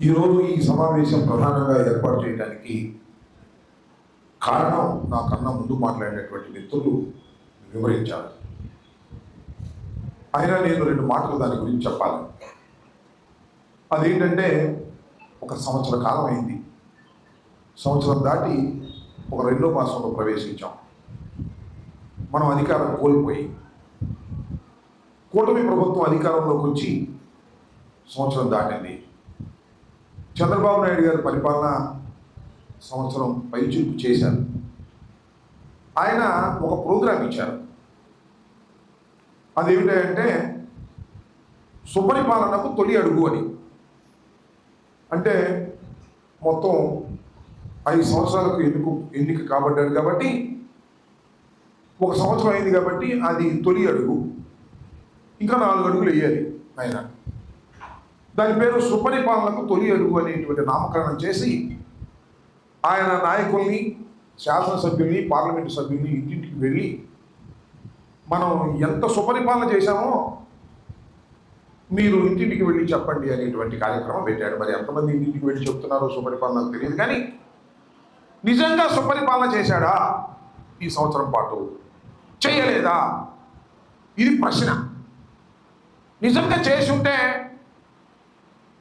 ఈరోజు ఈ సమావేశం ప్రధానంగా ఏర్పాటు చేయడానికి కారణం నాకన్నా ముందు మాట్లాడినటువంటి మిత్రులు వివరించారు. అయినా నేను రెండు మాటలు దాని గురించి చెప్పాలి. అదేంటంటే, ఒక సంవత్సర కాలం అయింది. సంవత్సరం దాటి ఒక రెండో మాసంలో ప్రవేశించాం. మనం అధికారం కోల్పోయి కూటమి ప్రభుత్వం అధికారంలోకి వచ్చి సంవత్సరం దాటింది. చంద్రబాబు నాయుడు గారి పరిపాలన సంవత్సరం పైచూపు చేశారు. ఆయన ఒక ప్రోగ్రాం ఇచ్చారు. అదేమిటంటే సుపరిపాలనకు తొలి అడుగు అని. అంటే మొత్తం 5 సంవత్సరాలకు ఎన్నిక కాబడ్డాడు కాబట్టి, ఒక సంవత్సరం అయింది కాబట్టి అది తొలి అడుగు, ఇంకా 4 అడుగులు వేయాలి ఆయన. దాని పేరు సుపరిపాలనకు తొలి అడుగు అనేటువంటి నామకరణం చేసి ఆయన నాయకుల్ని, శాసనసభ్యుల్ని, పార్లమెంటు సభ్యుల్ని ఇంటింటికి వెళ్ళి మనం ఎంత సుపరిపాలన చేశామో మీరు ఇంటింటికి వెళ్ళి చెప్పండి అనేటువంటి కార్యక్రమం పెట్టాడు. మరి ఎంతమంది ఇంటింటికి వెళ్ళి చెప్తున్నారో సుపరిపాలన నాకు తెలియదు, కానీ నిజంగా సుపరిపాలన చేశాడా ఈ సంవత్సరం పాటు, చేయలేదా? ఇది ప్రశ్న. నిజంగా చేసి ఉంటే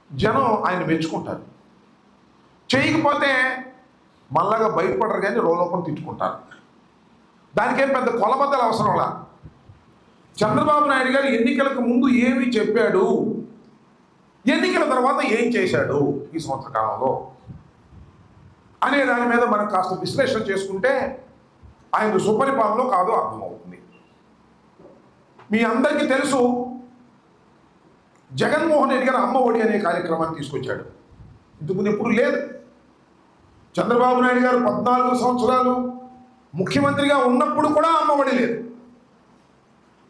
జనం ఆయన మెచ్చుకుంటారు. చేయకపోతే మళ్ళాగా బయటపడరు, కానీ రోలోపం తిట్టుకుంటారు. దానికేం పెద్ద కొలబద్దలు అవసరంలా. చంద్రబాబు నాయుడు గారు ఎన్నికలకు ముందు ఏమి చెప్పాడు, ఎన్నికల తర్వాత ఏం చేశాడు ఈ సంవత్సర కాలంలో అనే దాని మీద మనం కాస్త విశ్లేషణ చేసుకుంటే ఆయన సుపరిపాలనలో కాదో అర్థమవుతుంది. మీ అందరికీ తెలుసు, జగన్మోహన్ రెడ్డి గారు అమ్మ ఒడి అనే కార్యక్రమాన్ని తీసుకొచ్చాడు. ఇంతకుముందు ఎప్పుడు లేదు. చంద్రబాబు నాయుడు గారు 14 సంవత్సరాలు ముఖ్యమంత్రిగా ఉన్నప్పుడు కూడా అమ్మ ఒడి లేదు.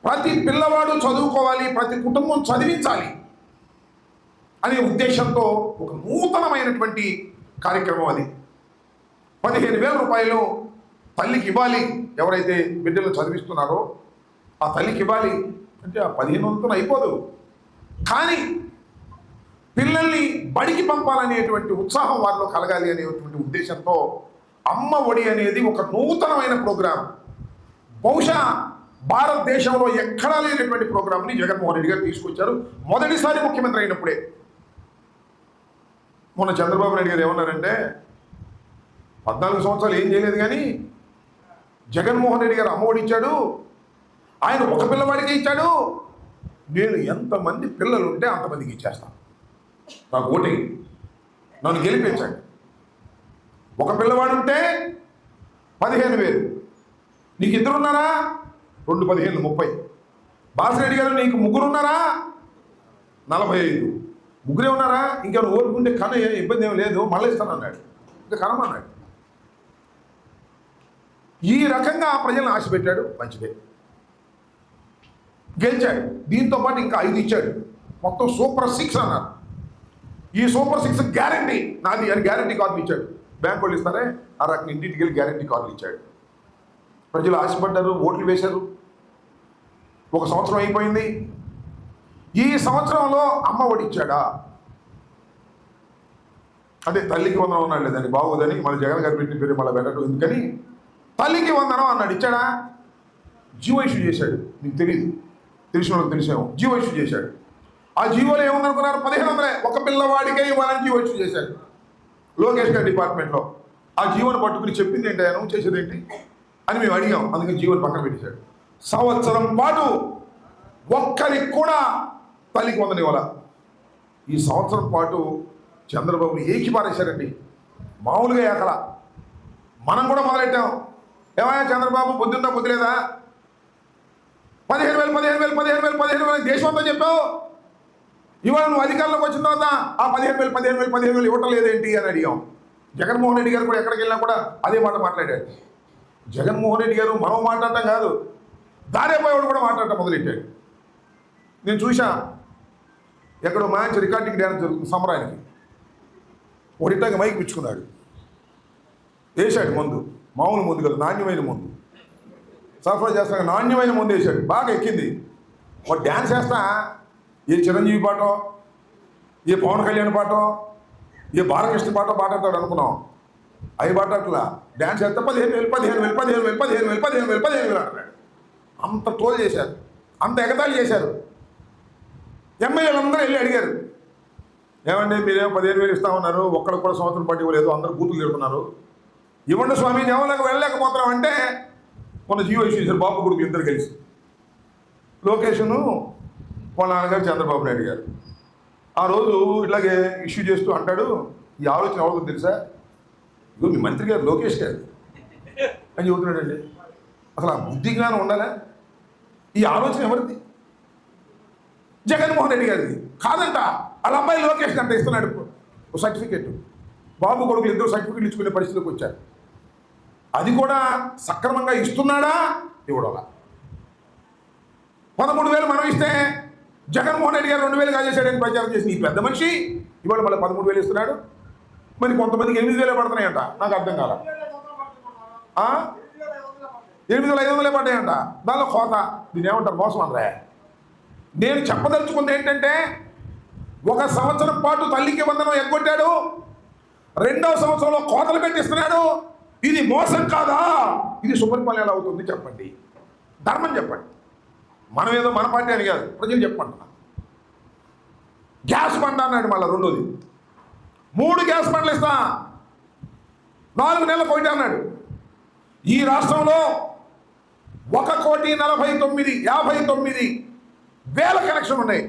ప్రతి పిల్లవాడు చదువుకోవాలి, ప్రతి కుటుంబం చదివించాలి అనే ఉద్దేశంతో ఒక నూతనమైనటువంటి కార్యక్రమం అది. 15,000 రూపాయలు తల్లికి ఇవ్వాలి. ఎవరైతే బిడ్డలు చదివిస్తున్నారో ఆ తల్లికి ఇవ్వాలి. అంటే ఆ 15,000తో అయిపోదు, కానీ పిల్లల్ని బడికి పంపాలనేటువంటి ఉత్సాహం వారిలో కలగాలి అనేటువంటి ఉద్దేశంతో అమ్మ ఒడి అనేది ఒక నూతనమైన ప్రోగ్రాం. బహుశా భారతదేశంలో ఎక్కడా లేనటువంటి ప్రోగ్రాంని జగన్మోహన్ రెడ్డి గారు తీసుకొచ్చారు. మొదటిసారి ముఖ్యమంత్రి అయినప్పుడే. మొన్న చంద్రబాబు నాయుడు గారు ఏమన్నారంటే, 14 సంవత్సరాలు ఏం చేయలేదు, కానీ జగన్మోహన్ రెడ్డి గారు అమ్మ ఒడి ఇచ్చాడు, ఆయన ఒక పిల్లవాడికి ఇచ్చాడు, నేను ఎంతమంది పిల్లలు ఉంటే అంతమందికి ఇచ్చేస్తాను, నాకు ఓటే, నన్ను గెలిపించండి. ఒక పిల్లవాడు ఉంటే 15,000, నీకు 2 ఉన్నారా 2 15 30. బాసిరెడ్డి గారు నీకు 3 ఉన్నారా 45, 3 ఉన్నారా, ఇంకా ఓటుకుంటే కన ఇబ్బంది ఏమి లేదు, మళ్ళీ ఇస్తానన్నాడు. ఇంకా కనమన్నాడు. ఈ రకంగా ప్రజలను ఆశ పెట్టాడు. మంచిదే, గెలిచాడు. దీంతో పాటు ఇంకా 5 ఇచ్చాడు. మొత్తం సూపర్ 6 అన్నారు. ఈ సూపర్ 6 గ్యారంటీ నాది అని గ్యారంటీ కార్డులు ఇచ్చాడు. బ్యాంక్ వాళ్ళు ఇస్తారే ఆ రకంగా ఇంటింటికి వెళ్ళి గ్యారంటీ కార్డులు ఇచ్చాడు. ప్రజలు ఆశపడ్డారు, ఓట్లు వేశారు. ఒక సంవత్సరం అయిపోయింది. ఈ సంవత్సరంలో అమ్మ ఒడి ఇచ్చాడా? అదే తల్లికి వందనం అన్నాడు, లేదని బాగోదని మళ్ళీ జగన్ గారు పెట్టిన పేరు మళ్ళీ పెట్టడం ఎందుకని తల్లికి వందనం అన్నాడు. ఇచ్చాడా? జీవో ఇష్యూ చేశాడు. నీకు తెలియదు, తెలిసిన వాళ్ళకి తెలిసాము. జీవో ఇష్యూ చేశాడు. ఆ జీవోలో ఏముందనుకున్నారు? 1500 ఒక పిల్లవాడికే ఇవ్వాలని జీవో ఇష్యూ చేశాడు లోకేష్ గారి డిపార్ట్మెంట్లో. ఆ జీవోని పట్టుకుని చెప్పింది ఏంటి, నువ్వు చేసేది ఏంటి అని మేము అడిగాం. అందుకని జీవోని పక్కన పెట్టేశాడు. సంవత్సరం పాటు ఒక్కరికి కూడా తల్లికి వందనం ఇవ్వాల. ఈ సంవత్సరం పాటు చంద్రబాబు ఏకి పారేశారండి, మామూలుగా ఏకల. మనం కూడా మొదలెట్టాం. ఏమయ్యా చంద్రబాబు, బుద్ధుందా బుద్ధి లేదా? 15,000 దేశం అంతా చెప్పావు. ఇవాళ నువ్వు అధికారంలోకి వచ్చిన తర్వాత ఆ 15,000 ఇవ్వటం లేదేంటి అని అడిగాం. జగన్మోహన్ రెడ్డి గారు కూడా ఎక్కడికి వెళ్ళినా కూడా అదే మాట మాట్లాడాడు. జగన్మోహన్ రెడ్డి గారు మనం మాట్లాడటం కాదు, దారేపోయేవాడు కూడా మాట్లాడటం మొదలెట్టాడు. నేను చూసా, ఎక్కడో మంచి రికార్డింగ్ డ్యాన్స్ జరుగుతుంది సంబరానికి. ఒకటింటాక మైక్ పిచ్చుకున్నాడు, వేశాడు మందు. మామూలు మందు కదా, నాణ్యమైన మందు సరఫరా చేస్తాక నాణ్యమైన మందు వేశాడు. బాగా ఎక్కింది. వాడు డ్యాన్స్ వేస్తా ఏ చిరంజీవి పాటో, ఏ పవన్ కళ్యాణ్ పాటో, ఏ బాలకృష్ణ పాట పాడతాడు అనుకున్నాం, అవి పాటట్లా డ్యాన్స్ చేస్తే 15,000 అంటున్నాడు. అంత ట్రోల్ చేశారు, అంత ఎగతాళి చేశారు. ఎమ్మెల్యేలు అందరూ వెళ్ళి అడిగారు, ఏమండి మీరేమో 15,000 ఇస్తామన్నారు, ఒక్కడికి కూడా సంవత్సరం పాటు ఇవ్వలేదు, అందరూ బూతులు తిడుతున్నారు, ఇవ్వండి స్వామి జవన్లకు వెళ్ళలేకపోతున్నాం అంటే మొన్న జీవో ఇష్యూ చేశారు బాబు కొడుకులు ఇద్దరు కలిసి. లోకేష్ను వాళ్ళ నాన్నగారు చంద్రబాబు నాయుడు గారు ఆ రోజు ఇట్లాగే ఇష్యూ చేస్తూ అంటాడు, ఈ ఆలోచన ఎవరికి తెలుసా, ఇగో మీ మంత్రి గారు లోకేష్ గారు అని చెబుతున్నాడండి. అసలు ఆ బుద్ధి జ్ఞానం ఉండాలా? ఈ ఆలోచన ఎవరిది? జగన్మోహన్ రెడ్డి గారిది కాదంట. వాళ్ళ అబ్బాయి లోకేష్ అంట ఇస్తున్నాడు ఒక సర్టిఫికెట్. బాబు కొడుకులు ఇద్దరు సర్టిఫికెట్లు ఇచ్చుకునే పరిస్థితికి వచ్చారు. అది కూడా సక్రమంగా ఇస్తున్నాడా ఇవ్వడాలా? 13,000 మనం ఇస్తే జగన్మోహన్ రెడ్డి గారు 2,000 కాజేశాడని ప్రచారం చేసి ఈ పెద్ద మనిషి ఇవాళ మళ్ళీ 13,000 ఇస్తున్నాడు. మరి కొంతమందికి 8,000 పడుతున్నాయంట. నాకు అర్థం కాల. 8,500 పడ్డాయంట. దానిలో కోత. దీని ఏమంటారు? మోసం అందరే. నేను చెప్పదలుచుకుంది ఏంటంటే, 1 సంవత్సరం పాటు తల్లికి వందనం ఎగ్గొట్టాడు, 2వ సంవత్సరంలో కోతలు పెట్టిస్తున్నాడు. ఇది మోసం కాదా? ఇది సుపరిపాలన ఎలా అవుతుంది చెప్పండి, ధర్మం చెప్పండి. మనం ఏదో మన పార్టీ అని కాదు, ప్రజలు చెప్పంటున్నా. గ్యాస్ బండ అన్నాడు, మళ్ళీ 2వది 3 గ్యాస్ బండ్లు ఇస్తా, 4 నెలలకు ఒకటి అన్నాడు. ఈ రాష్ట్రంలో 1,49,59,000 కనెక్షన్ ఉన్నాయి.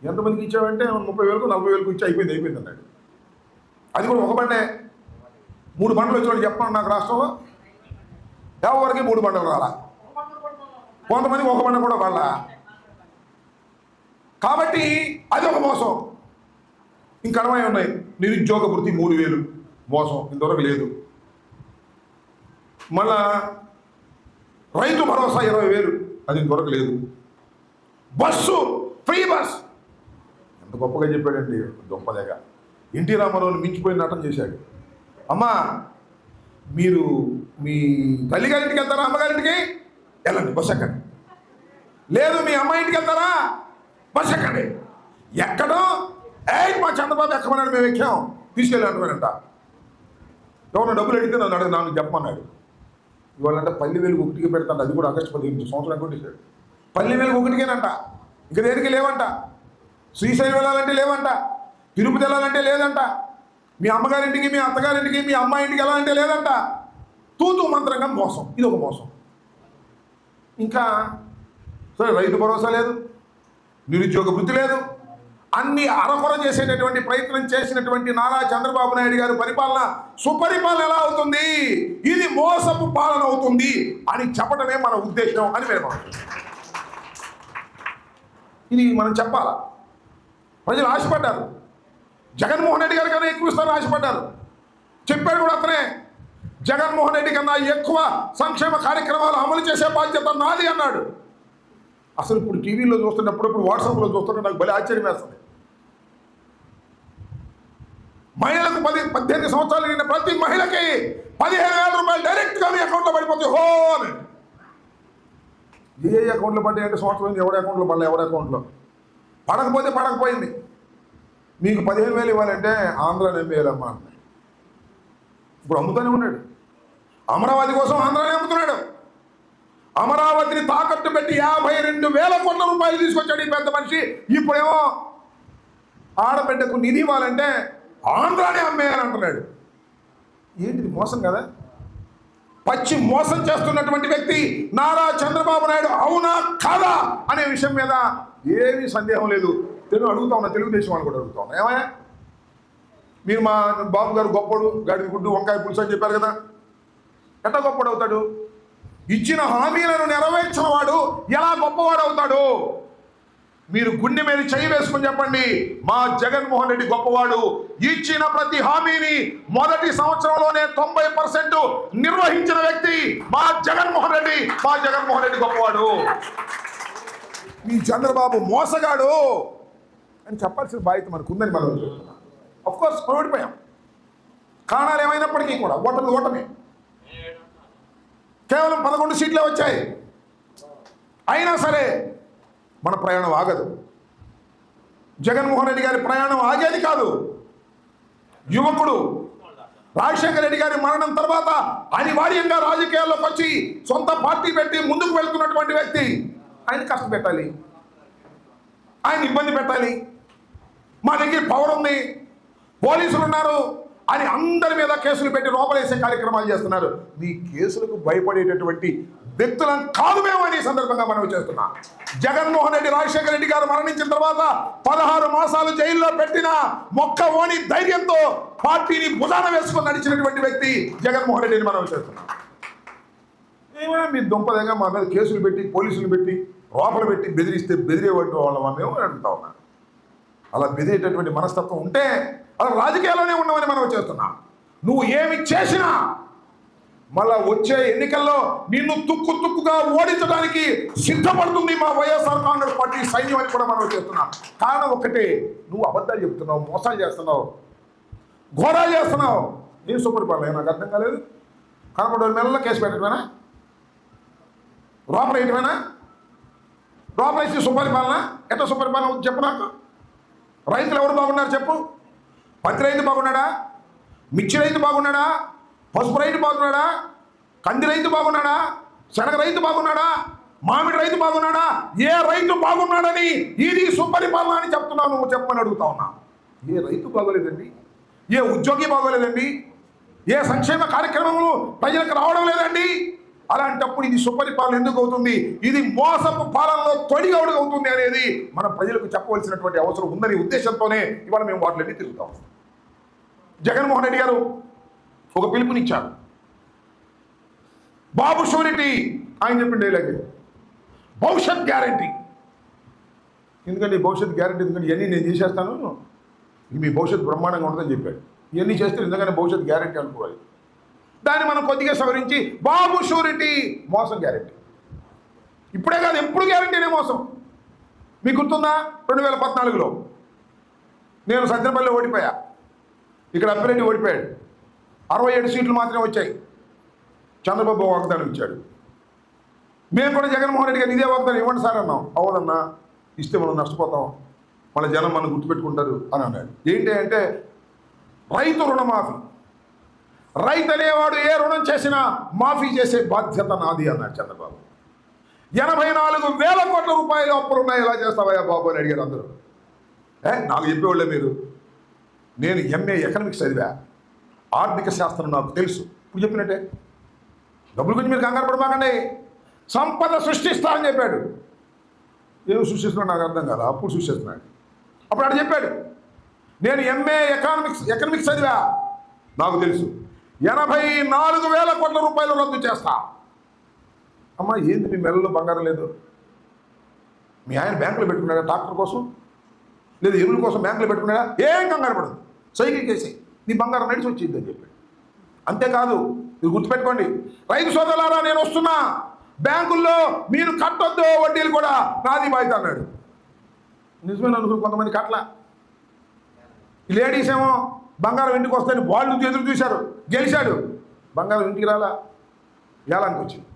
ఎంతమందికి ఇచ్చావంటే 30,000కు 40,000కు ఇచ్చి అయిపోయింది అన్నాడు. అది కూడా ఒక బండే. 3 బండ్లు వచ్చినట్టు చెప్పండి నాకు రాష్ట్రంలో. ఎవరికి 3 బండ్లు రాలా, కొంతమందికి 1 బండ కూడా వాళ్ళ. కాబట్టి అది ఒక మోసం. ఇంకా అరవై ఉన్నాయి. నిరుద్యోగ వృత్తి 3,000 మోసం, ఇంతవరకు లేదు. మళ్ళా రైతు భరోసా 20,000, అది ఇంతవరకు లేదు. బస్సు ఫ్రీ బస్ ఎంత గొప్పగా చెప్పాడండి, గొప్పదేగా. ఎన్టీ రామారావుని మించిపోయిన నటన చేశాడు. అమ్మా మీరు మీ తల్లిగారింటికి వెళ్తారా, అమ్మగారింటికి వెళ్ళండి, బస్సు ఎక్కండి. లేదు మీ అమ్మాయి ఇంటికి వెళ్తారా, బస్సు ఎక్కండి. ఎక్కడో మా చంద్రబాబు ఎక్కమన్నాడు, మేము ఎక్కాం, తీసుకెళ్ళి అంటున్నాడంట. ఎవరన్నా డబ్బులు అడిగితే నాకు చెప్పమన్నాడు. ఇవాళంటే 10,000 ఒకటికి పెడతాడు. అది కూడా ఆగస్టు 15 సంవత్సరం కొట్టేశాడు. 10,000 ఒకటికేనంట, ఇక దేనికి లేవంట. శ్రీశైలం వెళ్ళాలంటే లేవంట, తిరుపతి వెళ్ళాలంటే లేదంట, మీ అమ్మగారింటికి మీ అత్తగారింటికి మీ అమ్మాయి ఇంటికి వెళ్ళాలంటే లేదంట. తూతూ మంత్రంగా మోసం, ఇది ఒక మోసం. ఇంకా సరే రైతు భరోసా లేదు, నిరుద్యోగ వృత్తి లేదు, అన్ని అరకొర చేసేటటువంటి ప్రయత్నం చేసినటువంటి నారా చంద్రబాబు నాయుడు గారి పరిపాలన సుపరిపాలన ఎలా అవుతుంది, ఇది మోసపు పాలన అవుతుంది అని చెప్పడమే మన ఉద్దేశం అని మేము ఇది మనం చెప్పాలా. ప్రజలు ఆశపడ్డారు, జగన్మోహన్ రెడ్డి గారి కన్నా ఎక్కువ ఇస్తారని ఆశపడ్డారు. చెప్పాడు కూడా అతనే, జగన్మోహన్ రెడ్డి కన్నా ఎక్కువ సంక్షేమ కార్యక్రమాలు అమలు చేసే బాధ్యత నాది అన్నాడు. అసలు ఇప్పుడు టీవీలో చూస్తున్నప్పుడు, ఇప్పుడు వాట్సాప్లో చూస్తుంటే నాకు భలే ఆశ్చర్యం వేస్తుంది. మహిళలకు 18 సంవత్సరాలు నిండిన ప్రతి మహిళకి 15,000 రూపాయలు డైరెక్ట్గా మీ అకౌంట్లో పడిపోతాయి. హో అని ఏ అకౌంట్లో పడ్డాయి అంటే సంవత్సరం ఎవరి అకౌంట్లో పడలే, ఎవరి అకౌంట్లో పడకపోతే పడకపోయింది. మీకు 15,000 ఇవ్వాలంటే ఆంధ్రాని అమ్మేయాలమ్మా అన్నాడు. ఇప్పుడు అమ్ముతూనే ఉన్నాడు. అమరావతి కోసం ఆంధ్రాని అమ్ముతున్నాడు. అమరావతిని తాకట్టు పెట్టి 52,000 కోట్ల రూపాయలు తీసుకొచ్చాడు ఈ పెద్ద మనిషి. ఇప్పుడేమో ఆడబిడ్డకు నిధి ఇవ్వాలంటే ఆంధ్రాని అమ్మేయాలంటున్నాడు. ఏంటిది మోసం కదా? పచ్చి మోసం చేస్తున్నటువంటి వ్యక్తి నారా చంద్రబాబు నాయుడు, అవునా కాదా అనే విషయం మీద ఏమీ సందేహం లేదు. అడుగుతా ఉన్నా, తెలుగుదేశం వాళ్ళు కూడా అడుగుతా ఉన్నా, ఏమయ్యా మీరు మా బాబు గారు గొప్పడు, గాడికి గుడ్డు వంకాయ పులుసు అని చెప్పారు కదా, ఎట్లా గొప్పడు అవుతాడు? ఇచ్చిన హామీలను నెరవేర్చిన వాడు ఎలా గొప్పవాడు అవుతాడు? మీరు గుండె మీద చెయ్యి వేసుకుని చెప్పండి, మా జగన్మోహన్ రెడ్డి గొప్పవాడు. ఇచ్చిన ప్రతి హామీని మొదటి సంవత్సరంలోనే 90% నిర్వహించిన వ్యక్తి మా జగన్మోహన్ రెడ్డి. మా జగన్మోహన్ రెడ్డి గొప్పవాడు, మీ చంద్రబాబు మోసగాడు అని చెప్పాల్సిన బాధ్యత మనకు ఉందని మనం చెప్తున్నాం. అఫ్కోర్స్ ఓడిపోయాం, కారణాలు ఏమైనప్పటికీ కూడా ఓటమి. కేవలం 11 సీట్లే వచ్చాయి. అయినా సరే మన ప్రయాణం ఆగదు. జగన్మోహన్ రెడ్డి గారి ప్రయాణం ఆగేది కాదు. యువకుడు రాజశేఖర రెడ్డి గారి మరణం తర్వాత అనివార్యంగా రాజకీయాల్లోకి వచ్చి సొంత పార్టీ పెట్టి ముందుకు వెళ్తున్నటువంటి వ్యక్తి. ఆయన కష్టపెట్టాలి, ఆయన ఇబ్బంది పెట్టాలి. మా దగ్గర పవర్ ఉంది, పోలీసులు ఉన్నారు అని అందరి మీద కేసులు పెట్టి లోపలేసే కార్యక్రమాలు చేస్తున్నారు. మీ కేసులకు భయపడేటటువంటి వ్యక్తులను కాదు మేము అని సందర్భంగా మనం చేస్తున్నాం. జగన్మోహన్ రెడ్డి రాజశేఖర రెడ్డి గారు మరణించిన తర్వాత 16 మాసాలు జైల్లో పెట్టిన మొక్క ఓని ధైర్యంతో పార్టీని భుజాన వేసుకొని నడిచినటువంటి వ్యక్తి జగన్మోహన్ రెడ్డిని మనం చేస్తున్నాం. ఏమైనా మీ దుంపదంగా మా మీద కేసులు పెట్టి పోలీసులు పెట్టి లోపల పెట్టి బెదిరిస్తే బెదిరేవాటి వాళ్ళ మేము అడుగుతా ఉన్నాను. అలా బెదిరేటటువంటి మనస్తత్వం ఉంటే అలా రాజకీయాల్లోనే ఉన్నామని మనం చేస్తున్నాం. నువ్వు ఏమి చేసినా మళ్ళా వచ్చే ఎన్నికల్లో నిన్ను తుక్కుగా ఓడించడానికి సిద్ధపడుతుంది మా వైఎస్ఆర్ కాంగ్రెస్ పార్టీ సైన్యం అని కూడా మనం చేస్తున్నాం. కారణం ఒక్కటే, నువ్వు అబద్ధాలు చెప్తున్నావు, మోసాలు చేస్తున్నావు, ఘోరాలు చేస్తున్నావు. ఏం సుపరిపాలన నాకు అర్థం కాలేదు. కనపడే నెలల్లో కేసు పెట్టడమేనా, లోపల వేయటమేనా? లోపల వేసి సుపరిపాలన ఎట్లా సుపరిపాలన చెప్పు నాకు. రైతులు ఎవరు బాగున్నారు చెప్పు. పత్తి రైతు బాగున్నాడా, మిర్చి రైతు బాగున్నాడా, పసుపు రైతు బాగున్నాడా, కంది రైతు బాగున్నాడా, శనగ రైతు బాగున్నాడా, మామిడి రైతు బాగున్నాడా? ఏ రైతు బాగున్నాడని ఇది సుపరిపాలన అని చెప్తున్నావు నువ్వు చెప్పమని అడుగుతా ఉన్నా. ఏ రైతు బాగోలేదండి, ఏ ఉద్యోగి బాగోలేదండి, ఏ సంక్షేమ కార్యక్రమములు ప్రజలకు రావడం లేదండి. అలాంటప్పుడు ఇది సుపరిపాలన ఎందుకు అవుతుంది? ఇది మోసపు పాలనలో తొడిగౌడు అవుతుంది అనేది మనం ప్రజలకు చెప్పవలసినటువంటి అవసరం ఉందనే ఉద్దేశంతోనే ఇవాళ మేము వాటిలన్నీ తిరుగుతాం. జగన్మోహన్ రెడ్డి గారు ఒక పిలుపునిచ్చారు, బాబు షూరిటీ. ఆయన చెప్పిన డైలాగ్ భవిష్యత్ గ్యారంటీ. ఎందుకంటే భవిష్యత్ గ్యారంటీ ఎందుకంటే ఇవన్నీ నేను చేసేస్తాను, మీ భవిష్యత్తు బ్రహ్మాండంగా ఉంటుందని చెప్పాడు. ఇవన్నీ చేస్తే ఎందుకంటే భవిష్యత్ గ్యారంటీ అనుకోవాలి. దాన్ని మనం కొద్దిగా సవరించి బాబు షూరిటీ మోసం గ్యారంటీ. ఇప్పుడే కాదు ఎప్పుడు గ్యారంటీనే మోసం. మీకు గుర్తుందా 2014లో నేను సజ్జనపల్లిలో ఓడిపోయా, ఇక్కడ అప్పిరెడ్డి ఓడిపోయాడు. 67 సీట్లు మాత్రమే వచ్చాయి. చంద్రబాబు వాగ్దానం ఇచ్చాడు. మేము కూడా జగన్మోహన్ రెడ్డి గారు ఇదే వాగ్దానం ఇవ్వండి సార్ అన్నాం. అవ్వదన్నా, ఇస్తే మనం నష్టపోతాం, మన జనం మనం గుర్తుపెట్టుకుంటారు అని అన్నాడు. ఏంటి అంటే రైతు రుణమాఫీ. రైతు అనేవాడు ఏ రుణం చేసినా మాఫీ చేసే బాధ్యత నాది అన్నాడు చంద్రబాబు. 84,000 కోట్ల రూపాయలు అప్పులు ఉన్నాయి, ఎలా చేస్తావయ్యా బాబు అని అడిగారు అందరూ. నాకు చెప్పేవాళ్ళే మీరు. నేను ఎంఏ ఎకనామిక్స్ చదివా, ఆర్థిక శాస్త్రం నాకు తెలుసు. ఇప్పుడు చెప్పినట్టే డబ్బుల గురించి మీరు కంగారు పడమాకండి, సంపద సృష్టిస్తా అని చెప్పాడు. ఏమి సృష్టిస్తున్నాడు నాకు అర్థం కాదు. అప్పుడు సృష్టిస్తున్నాడు. అప్పుడు అక్కడ చెప్పాడు, నేను ఎంఏ ఎకనామిక్స్ చదివా, నాకు తెలుసు 84,000 కోట్ల రూపాయలు రద్దు చేస్తా. అమ్మా ఏంది మీ మెడలో బంగారం లేదు? మీ ఆయన బ్యాంకులో పెట్టుకున్నాడా ట్రాక్టర్ కోసం, లేదు ఎరువుల కోసం బ్యాంకులో పెట్టుకున్నాడా? ఏం కంగారు పడదు, సైకిల్ కేసి నీ బంగారం నడిచి వచ్చింది అని చెప్పాడు. అంతేకాదు, మీరు గుర్తుపెట్టుకోండి, రైతు సోదరులారా నేను వస్తున్నా, బ్యాంకుల్లో మీరు కట్టొద్దు, వడ్డీలు కూడా నాది బాధ్యత అన్నాడు. నిజమేనా అనుకుని కొంతమంది కట్ల. ఈ లేడీస్ ఏమో బంగారం ఇంటికి వస్తాయని వాళ్ళు ఎదురు చూశారు, గెలిచాడు. బంగారం ఇంటికి రాలా, ఏలానికి వచ్చింది.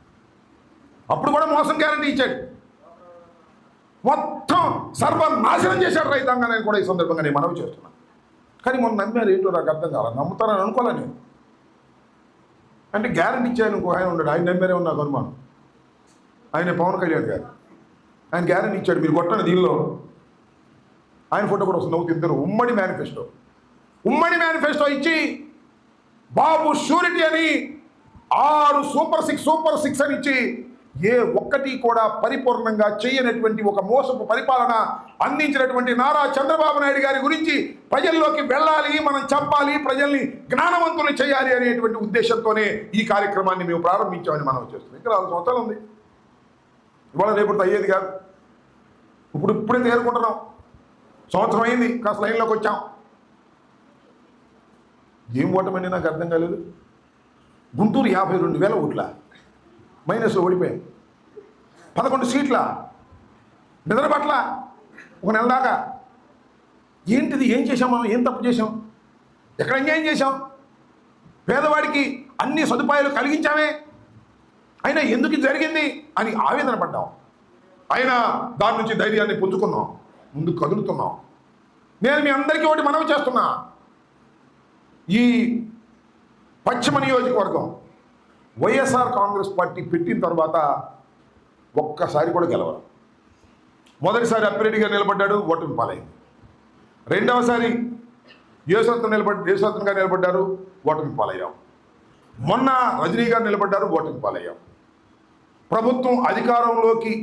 అప్పుడు కూడా మోసం గ్యారంటీ ఇచ్చాడు. మొత్తం సర్వనాశనం చేశాడు రైతాంగాన్ని కూడా ఈ సందర్భంగా నేను మనవి చేస్తున్నాను. కానీ మొన్న నమ్మారు ఏంటో నాకు అర్థం కావాలి. నమ్ముతానని అనుకోలే నేను. అంటే గ్యారంటీ ఇచ్చాను ఇంకో ఆయన ఉన్నాడు, ఆయన నమ్మారేమో నాకు అనుమానం. ఆయన పవన్ కళ్యాణ్ గారు, ఆయన గ్యారంటీ ఇచ్చాడు మీరు కొట్టండి దీనిలో. ఆయన ఫోటో కూడా వస్తుంది, నవ్వుతూ ఇద్దరు ఉమ్మడి మేనిఫెస్టో ఇచ్చి బాబు షూరిటీ అని 6 సూపర్ సిక్స్ అని ఇచ్చి ఏ ఒక్కటి కూడా పరిపూర్ణంగా చేయనటువంటి ఒక మోసపు పరిపాలన అందించినటువంటి నారా చంద్రబాబు నాయుడు గారి గురించి ప్రజల్లోకి వెళ్ళాలి, మనం చెప్పాలి, ప్రజల్ని జ్ఞానవంతులు చేయాలి అనేటువంటి ఉద్దేశంతోనే ఈ కార్యక్రమాన్ని మేము ప్రారంభించామని మనం చేస్తున్నాం. ఇంకా 4 సంవత్సరాలు ఉంది. ఇవాళ రేపటితో అయ్యేది కాదు. ఇప్పుడే తేరుకుంటున్నాం. సంవత్సరం అయింది, కాస్త లైన్లోకి వచ్చాం. ఏం ఓటమండి నాకు అర్థం కాలేదు. గుంటూరు 52,000 ఓట్ల మైనస్లో ఓడిపోయాం. 11 సీట్ల నిద్రపట్ల ఒక నెల దాకా. ఏంటిది? ఏం చేశాం మనం? ఏం తప్పు చేశాం? ఎక్కడ అన్యాయం చేశాం? పేదవాడికి అన్ని సదుపాయాలు కలిగించామే, అయినా ఎందుకు ఇది జరిగింది అని ఆవేదన పడ్డాం. అయినా దాని నుంచి ధైర్యాన్ని పుంజుకున్నాం, ముందుకు కదులుతున్నాం. నేను మీ అందరికీ ఒకటి మనవి చేస్తున్నా, ఈ పశ్చిమ నియోజకవర్గం వైఎస్ఆర్ కాంగ్రెస్ పార్టీ పెట్టిన తర్వాత ఒక్కసారి కూడా గెలవరు. మొదటిసారి అప్పిరెడ్డి గారు నిలబడ్డాడు, ఓటమి పాలైంది. రెండవసారి యేసరత్నం గారు నిలబడ్డారు, ఓటమి పాలయ్యాం. మొన్న రజనీ గారు నిలబడ్డారు, ఓటమి పాలయ్యాం. ప్రభుత్వం అధికారంలోకి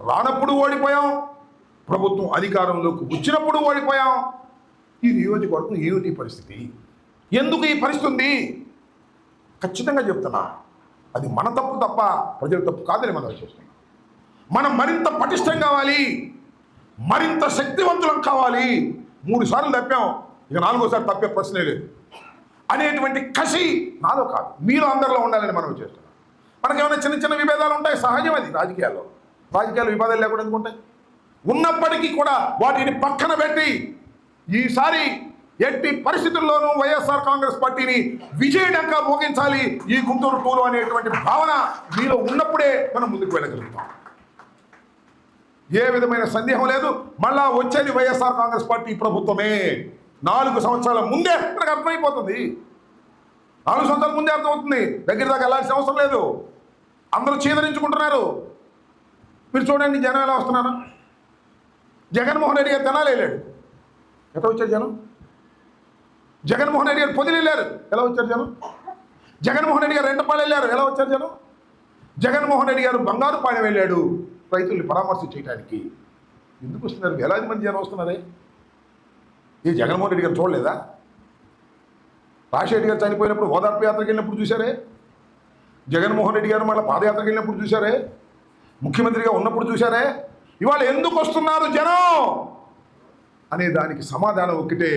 రానప్పుడు ఓడిపోయాం, ప్రభుత్వం అధికారంలోకి వచ్చినప్పుడు ఓడిపోయాం. ఈ నియోజకవర్గం ఏమిటి పరిస్థితి? ఎందుకు ఈ పరిస్థితి ఉంది? ఖచ్చితంగా చెప్తున్నా, అది మన తప్పు తప్ప ప్రజల తప్పు కాదని మనం చేస్తున్నాం. మనం మరింత పటిష్టం కావాలి, మరింత శక్తివంతులం కావాలి. 3 సార్లు తప్పాం, ఇక 4వసారి తప్పే ప్రశ్నే లేదు అనేటువంటి కసి నాలో కాదు, మీలో అందరిలో ఉండాలని మనం చేస్తున్నాం. మనకేమైనా చిన్న చిన్న విభేదాలు ఉంటాయి, సహజం. అది రాజకీయాల్లో విభేదాలు లేకుండా ఎందుకుంటాయి? ఉన్నప్పటికీ కూడా వాటిని పక్కన పెట్టి ఈసారి ఎట్టి పరిస్థితుల్లోనూ వైఎస్ఆర్ కాంగ్రెస్ పార్టీని విజయడంగా మోగించాలి ఈ గుంటూరు టూరు అనేటువంటి భావన మీలో ఉన్నప్పుడే మనం ముందుకు వెళ్ళగలుగుతాం. ఏ విధమైన సందేహం లేదు. మళ్ళా వచ్చేది వైఎస్ఆర్ కాంగ్రెస్ పార్టీ ప్రభుత్వమే. 4 సంవత్సరాల ముందే మనకు అర్థమైపోతుంది. 4 సంవత్సరాల ముందే అర్థమవుతుంది. దగ్గర దాకా వెళ్ళాల్సిన అవసరం లేదు. అందరూ చీదరించుకుంటున్నారు. మీరు చూడండి, జనం ఎలా వస్తున్నారు. జగన్మోహన్ రెడ్డి గారు తెనాలి వెళ్ళాడు, ఎట్లా వచ్చారు జనం? జగన్మోహన్ రెడ్డి గారు పొదిలి వెళ్ళారు, ఎలా వచ్చారు జనం? జగన్మోహన్ రెడ్డి గారు రెండపాళ్ళు వెళ్ళారు, ఎలా వచ్చారు జనం? జగన్మోహన్ రెడ్డి గారు బంగారుపాలెం వెళ్ళాడు రైతుల్ని పరామర్శ చేయడానికి. ఎందుకు వస్తున్నారు? వేలాది మంది జనం వస్తున్నారే. ఈ జగన్మోహన్ రెడ్డి గారు చూడలేదా? రాజశేఖర్ గారు చనిపోయినప్పుడు ఓదార్పు యాత్రకి వెళ్ళినప్పుడు చూశారే. జగన్మోహన్ రెడ్డి గారు మళ్ళీ పాదయాత్రకి వెళ్ళినప్పుడు చూశారే. ముఖ్యమంత్రిగా ఉన్నప్పుడు చూశారే. ఇవాళ ఎందుకు వస్తున్నారు జనం అనే దానికి సమాధానం ఒకటే,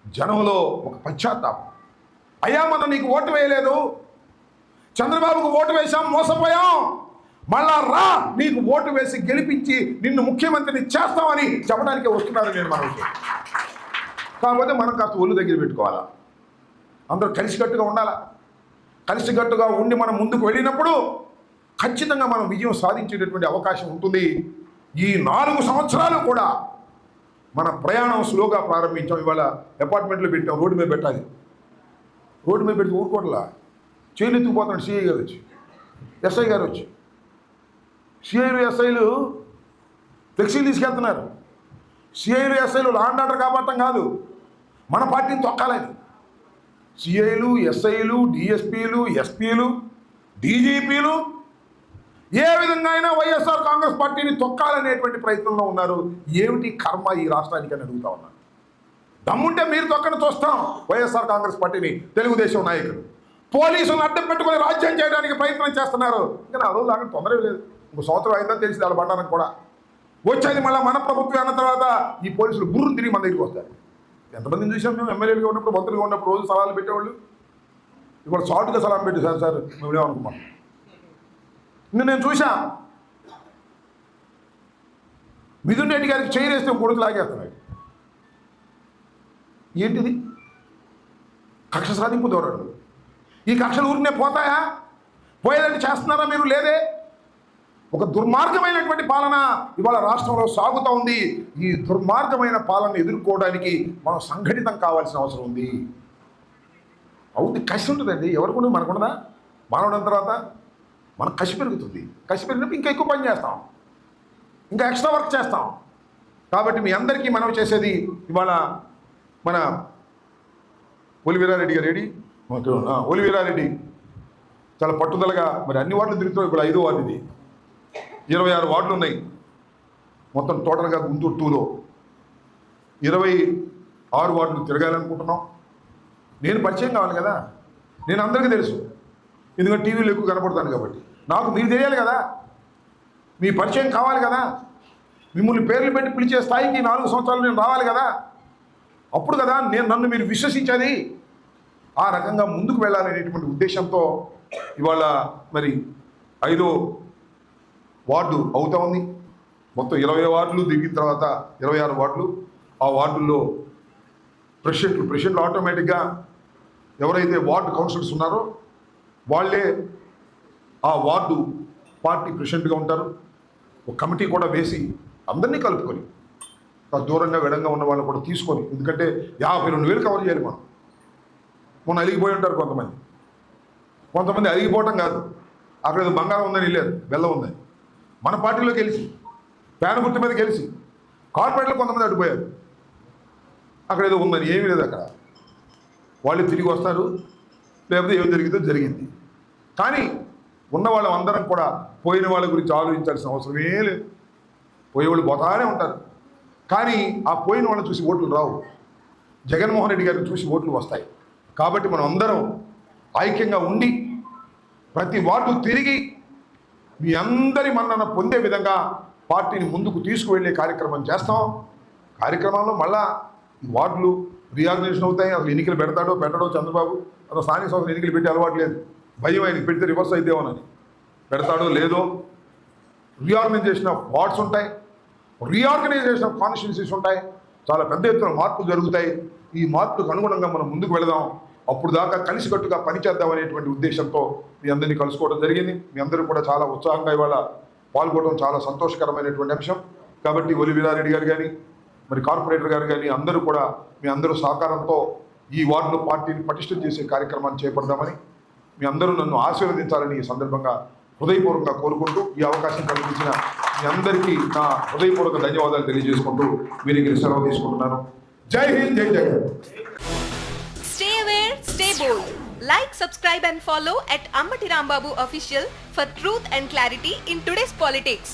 జనంలో ఒక పశ్చాత్తాపం. అయ్యా, మనం నీకు ఓటు వేయలేదు, చంద్రబాబుకు ఓటు వేశాం, మోసపోయాం, మళ్ళా రా నీకు ఓటు వేసి గెలిపించి నిన్ను ముఖ్యమంత్రిని చేస్తామని చెప్పడానికి వస్తున్నారు. నేను మనం కాకపోతే మనం కాస్త ఒళ్ళు దగ్గర పెట్టుకోవాలా, అందరూ కలిసికట్టుగా ఉండాలా. కలిసికట్టుగా ఉండి మనం ముందుకు వెళ్ళినప్పుడు ఖచ్చితంగా మనం విజయం సాధించేటటువంటి అవకాశం ఉంటుంది. ఈ 4 సంవత్సరాలు కూడా మన ప్రయాణం స్లోగా ప్రారంభించాం. ఇవాళ అపార్ట్మెంట్లో పెట్టాం, రోడ్డు మీద పెట్టాలి. రోడ్డు మీద పెడితే ఊరుకోవట్లా, చేయలు ఎత్తుకుపోతున్నాడు సిఐ గారు వచ్చి, ఎస్ఐ గారు వచ్చి. సిఐలు ఎస్ఐలు ఫ్లెక్సీలు తీసుకెళ్తున్నారు. సిఐలు ఎస్ఐలు లా అండ్ ఆర్డర్ కాపాడటం కాదు, మన పార్టీని తొక్కాలని. సిఐలు ఎస్ఐలు డిఎస్పీలు ఎస్పీలు డీజీపీలు ఏ విధంగా అయినా వైఎస్ఆర్ కాంగ్రెస్ పార్టీని తొక్కాలనేటువంటి ప్రయత్నంలో ఉన్నారు. ఏమిటి కర్మ ఈ రాష్ట్రానికి అని అడుగుతా ఉన్నారు. దమ్ముంటే మీరు తొక్కని చూస్తాం వైఎస్ఆర్ కాంగ్రెస్ పార్టీని. తెలుగుదేశం నాయకులు పోలీసులను అడ్డం పెట్టుకొని రాజ్యం చేయడానికి ప్రయత్నం చేస్తున్నారు. ఇంకా ఆ రోజు దాకా తొందర లేదు, 1 సంవత్సరం అయిందని తెలిసింది వాళ్ళ బండారం కూడా. వచ్చేది మళ్ళీ మన ప్రభుత్వం అన్న తర్వాత ఈ పోలీసులు బుర్రును తిరిగి మన దగ్గరికి వస్తారు. ఎంతమందిని చూసాం మేము ఎమ్మెల్యేలుగా ఉన్నప్పుడు, మంత్రులుగా ఉన్నప్పుడు రోజు సలహాలు పెట్టేవాళ్ళు. ఇప్పుడు షార్ట్గా సలాం పెట్టి సార్ మేమేమనుకున్నాం. నేను చూసా, మిథున్ రెడ్డి గారికి చేయరేస్తే కొడుకు లాగేస్తున్నాడు. ఏంటిది? కక్ష సాధింపు ధోరణులు. ఈ కక్షలు ఊరినే పోతాయా? పోయేదంటే చేస్తున్నారా మీరు? లేదే. ఒక దుర్మార్గమైనటువంటి పాలన ఇవాళ రాష్ట్రంలో సాగుతూ ఉంది. ఈ దుర్మార్గమైన పాలన ఎదుర్కోవడానికి మనం సంఘటితం కావాల్సిన అవసరం ఉంది. అవుతుంది, కసి ఉంటుందండి. ఎవరికి మనకుండదా? మానవుడిన తర్వాత మనకు కసి పెరుగుతుంది. కసి పెరిగినప్పుడు ఇంకా ఎక్కువ పని చేస్తాం, ఇంకా ఎక్స్ట్రా వర్క్ చేస్తాం. కాబట్టి మీ అందరికీ మనం చేసేది, ఇవాళ మన ఒలివీరారెడ్డి గారు ఏడి, ఒలివీరారెడ్డి చాలా పట్టుదలగా మరి అన్ని వార్డులు తిరుగుతాం. ఇప్పుడు 5వ వార్డు ఇది. 26 వార్డులు ఉన్నాయి మొత్తం టోటల్గా గుంటూరు 2లో. 26 వార్డులు తిరగాలనుకుంటున్నాం. నేను పరిచయం కావాలి కదా, నేను అందరికీ తెలుసు, ఎందుకంటే టీవీలో ఎక్కువ కనపడతాను కాబట్టి. నాకు మీరు తెలియాలి కదా, మీ పరిచయం కావాలి కదా. మిమ్మల్ని పేర్లు పెట్టి పిలిచే స్థాయికి 4 సంవత్సరాలు నేను రావాలి కదా. అప్పుడు కదా నన్ను మీరు విశ్వసించేది. ఆ రకంగా ముందుకు వెళ్ళాలనేటువంటి ఉద్దేశంతో ఇవాళ మరి 5వ వార్డు అవుతా ఉంది. మొత్తం 20 వార్డులు దిగిన తర్వాత 26 వార్డులు. ఆ వార్డుల్లో ప్రెసిడెంట్లు ఆటోమేటిక్గా ఎవరైతే వార్డు కౌన్సిలర్స్ ఉన్నారో వాళ్ళే ఆ వార్డు పార్టీ ప్రెసిడెంట్గా ఉంటారు. ఒక కమిటీ కూడా వేసి అందరినీ కలుపుకొని, దూరంగా విడంగా ఉన్న వాళ్ళని కూడా తీసుకొని, ఎందుకంటే 52,000 కవర్ చేయాలి మనం. మొన్న అలిగిపోయి ఉంటారు కొంతమంది అలిగిపోవటం కాదు, అక్కడ ఏదో బంగారం ఉందని వెళ్ళారు, బెల్లం ఉందని. మన పార్టీలో గెలిచి ఫ్యాన్ గుర్తు మీద గెలిచి కార్పొరేట్లో కొంతమంది అడ్డుపోయారు, అక్కడ ఏదో ఉందని. ఏమీ లేదు అక్కడ. వాళ్ళు తిరిగి వస్తారు, లేకపోతే ఏం జరిగిందో జరిగింది. కానీ ఉన్న వాళ్ళం అందరం కూడా పోయిన వాళ్ళ గురించి ఆలోచించాల్సిన అవసరమే లేదు. పోయేవాళ్ళు పోతానే ఉంటారు, కానీ ఆ పోయిన వాళ్ళని చూసి ఓట్లు రావు. జగన్మోహన్ రెడ్డి గారిని చూసి ఓట్లు వస్తాయి. కాబట్టి మనం అందరం ఐక్యంగా ఉండి ప్రతి వార్డు తిరిగి మీ అందరి మన్నన పొందే విధంగా పార్టీని ముందుకు తీసుకువెళ్ళే కార్యక్రమం చేస్తాం. కార్యక్రమంలో మళ్ళా ఈ వార్డులు రీఆర్గనైజేషన్ అవుతాయి. అసలు ఎన్నికలు పెట్టడో చంద్రబాబు అసలు స్థానిక సంస్థలు ఎన్నికలు పెట్టే అలవాటు లేదు. భయం, ఆయనకి పెడితే రివర్స్ అయితేమోనని. పెడతాడో లేదో. రీఆర్గనైజేషన్ ఆఫ్ వార్డ్స్ ఉంటాయి, రీఆర్గనైజేషన్ ఆఫ్ కాన్స్టిట్యున్సీస్ ఉంటాయి. చాలా పెద్ద ఎత్తున మార్పులు జరుగుతాయి. ఈ మార్పులకు అనుగుణంగా మనం ముందుకు వెళదాం. అప్పుడు దాకా కలిసికట్టుగా పనిచేద్దాం అనేటువంటి ఉద్దేశంతో మీ అందరినీ కలుసుకోవడం జరిగింది. మీ అందరూ కూడా చాలా ఉత్సాహంగా ఇవాళ పాల్గొనడం చాలా సంతోషకరమైనటువంటి అంశం. కాబట్టి ఒలి వీరారెడ్డి గారు కానీ, మరి కార్పొరేటర్ గారు కానీ అందరూ కూడా మీ అందరూ సహకారంతో ఈ వార్డులో పార్టీని పటిష్టం చేసే కార్యక్రమాన్ని చేపడదామని మీ అందరూ నన్ను ఆశీర్వదించాలని ఈ సందర్భంగా హృదయపూర్వకంగా కోరుకుంటూ, ఈ అవకాశం కల్పించిన మీ అందరికీ నా హృదయపూర్వక ధన్యవాదాలు తెలియజేసుకుంటూ వీరికి సెలవు తీసుకుంటున్నాను. జై హింద్, జై Jagan. Stay aware, stay bold. Like, subscribe and follow at Ambati Rambabu Official for truth and clarity in today's politics.